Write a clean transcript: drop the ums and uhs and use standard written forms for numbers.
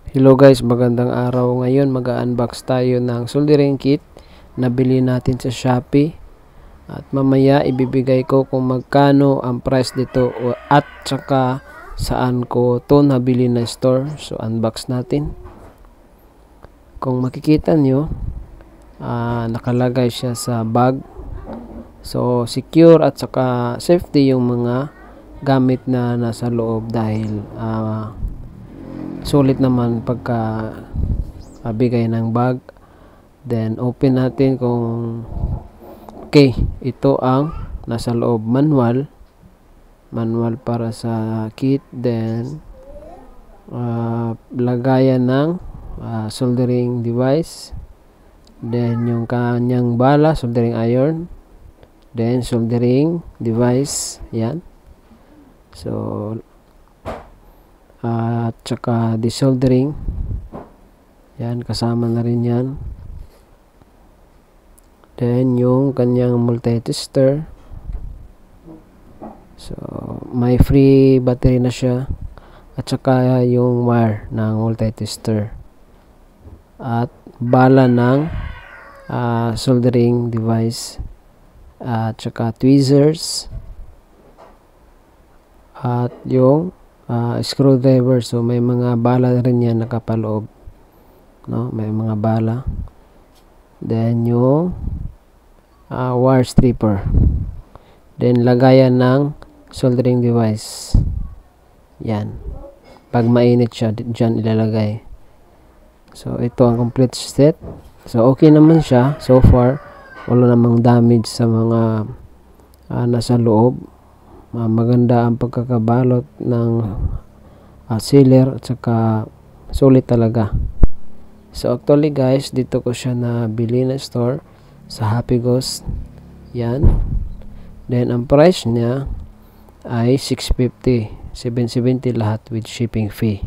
Hello guys, magandang araw. Ngayon mag-unbox tayo ng soldering kit na bili natin sa Shopee. At mamaya ibibigay ko kung magkano ang price dito at saka saan ko to nabili na store. So unbox natin. Kung makikita nyo, nakalagay siya sa bag. So secure at saka safety yung mga gamit na nasa loob dahil sulit naman pagka bigay ng bag. Then open natin kung okay. Ito ang nasa loob, manual para sa kit. Then lagayan ng soldering device. Then yung kanyang bala, soldering iron. Then soldering device, yan. So at saka desoldering, yan, kasama na rin yan. Then yung kanyang multi-tester, so may free battery na siya, at saka yung wire ng multi-tester at bala ng soldering device, at saka tweezers at yung screwdriver. So may mga bala rin yan nakapaloob, no? May mga bala. Then yung wire stripper. Then lagayan ng soldering device, yan. Pag mainit siya, dyan ilalagay. So ito ang complete set. So okay naman siya so far. Wala namang damage sa mga nasa loob. Maganda ang pagkakabalot ng sealer at saka sulit talaga. So actually guys, dito ko siya nabili na store sa Happy Ghost, yan. Then ang price niya ay $650, $770 lahat with shipping fee.